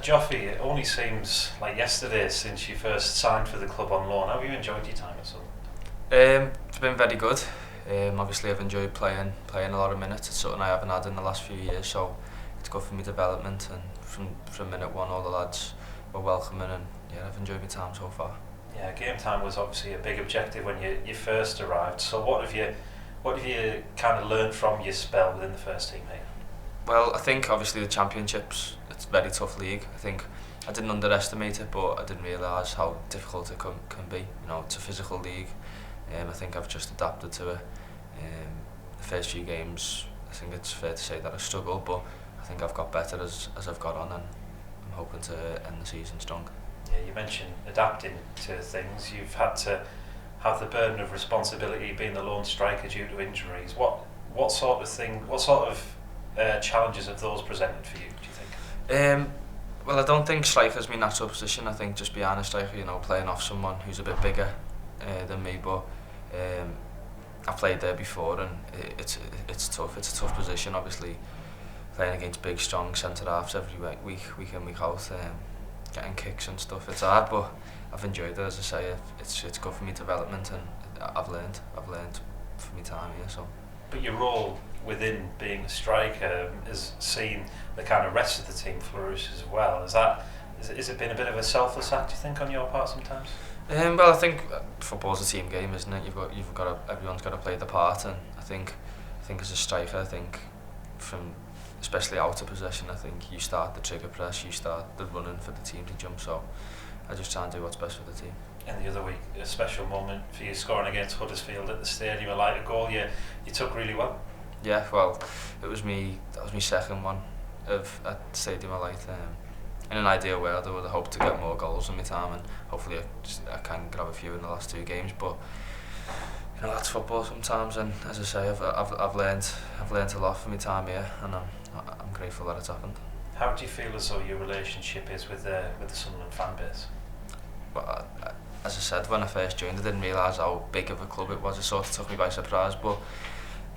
Joffrey, it only seems like yesterday since you first signed for the club on loan. How have you enjoyed your time at Sunderland? It's been very good. Obviously I've enjoyed playing a lot of minutes. It's something I haven't had in the last few years, so it's good for my development, and from minute one all the lads were welcoming, and yeah, I've enjoyed my time so far. Yeah, game time was obviously a big objective when you first arrived. So what have you kind of learned from your spell within the first team here? Well, I think obviously the Championships, it's a very tough league. I think I didn't underestimate it, but I didn't realise how difficult it can be. You know, it's a physical league. I think I've just adapted to it. The first few games, I think it's fair to say that I struggled, but I think I've got better as I've got on, and I'm hoping to end the season strong. Yeah, you mentioned adapting to things. You've had to have the burden of responsibility being the lone striker due to injuries. What sort of challenges have those presented for you, do you think? Well, I don't think striker's my natural position. I think just behind a striker, you know, playing off someone who's a bit bigger than me, but I've played there before, and it's tough. It's a tough position, obviously, playing against big, strong centre halves every week in, week out, getting kicks and stuff. It's hard, but I've enjoyed it. As I say, it's good for my development, and I've learned for my time here. So. But your role within being a striker has seen the kind of rest of the team flourish as well. Has it been a bit of a selfless act, do you think, on your part sometimes? Well, I think football's a team game, isn't it? Everyone's got to play the part, and I think as a striker, I think especially out of possession, I think you start the trigger press, you start the running for the team to jump. So I just try and do what's best for the team. And the other week, a special moment for you scoring against Huddersfield at the stadium, a lighter goal you took really well. Yeah, well, that was my second one at Stadium of Light. In an ideal world, I would have hoped to get more goals in my time, and hopefully I can grab a few in the last two games. But you know, that's football sometimes, and as I say, I've learned a lot from my time here, and I'm grateful that it's happened. How do you feel as though your relationship is with the Sunderland fan base? Well, as I said, when I first joined, I didn't realise how big of a club it was. It sort of took me by surprise, but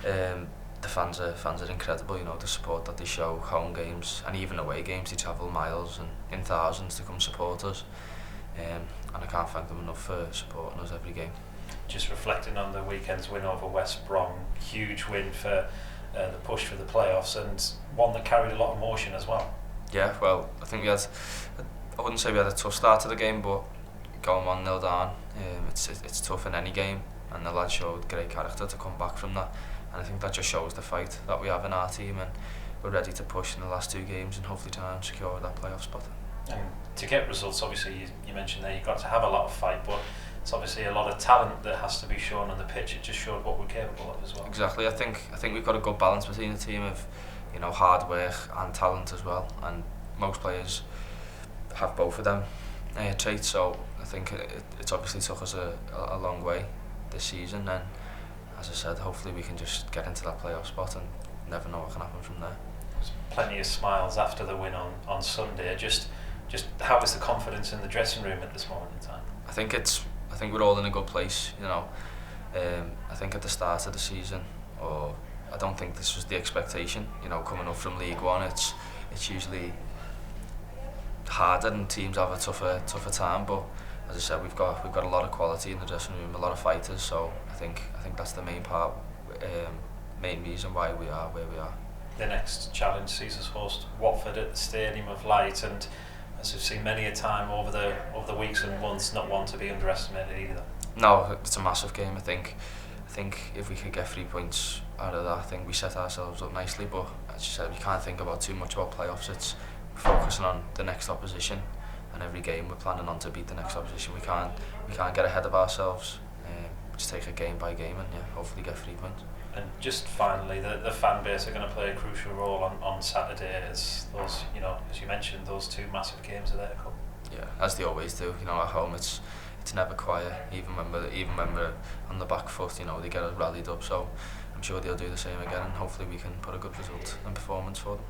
the fans are incredible. You know, the support that they show, home games and even away games. They travel miles and in thousands to come support us, and I can't thank them enough for supporting us every game. Just reflecting on the weekend's win over West Brom, huge win for the push for the playoffs, and one that carried a lot of emotion as well. Yeah, well, I think I wouldn't say we had a tough start to the game, but going 1-0 down, it's tough in any game, and the lads showed great character to come back from that. And I think that just shows the fight that we have in our team, and we're ready to push in the last two games and hopefully try and secure that playoff spot. And to get results, obviously you mentioned there you've got to have a lot of fight, but it's obviously a lot of talent that has to be shown on the pitch. It just showed what we're capable of as well. Exactly. I think we've got a good balance between the team of, you know, hard work and talent as well, and most players have both of them traits. So I think it's obviously took us a long way this season, and as I said, hopefully we can just get into that playoff spot, and never know what can happen from there. There's plenty of smiles after the win on Sunday. Just how is the confidence in the dressing room at this moment in time? I think we're all in a good place. You know, I think at the start of the season, or I don't think this was the expectation. You know, coming up from League One, it's usually harder and teams have a tougher time. But as I said, we've got a lot of quality in the dressing room, a lot of fighters. So I think that's the main reason why we are where we are. The next challenge sees us host Watford at the Stadium of Light, and as we've seen many a time over the weeks and months, not one to be underestimated either. No, it's a massive game. I think if we could get 3 points out of that, I think we set ourselves up nicely. But as you said, we can't think too much about playoffs. It's focusing on the next opposition, and every game we're planning on to beat the next opposition. We can't get ahead of ourselves. Just take it game by game, and hopefully get 3 points. And just finally, the fan base are going to play a crucial role on Saturday, as those, you know, as you mentioned, those two massive games are there to come. Yeah, as they always do. You know, at home it's never quiet. Even when we're on the back foot, you know, they get us rallied up. So I'm sure they'll do the same again, and hopefully we can put a good result and performance for them.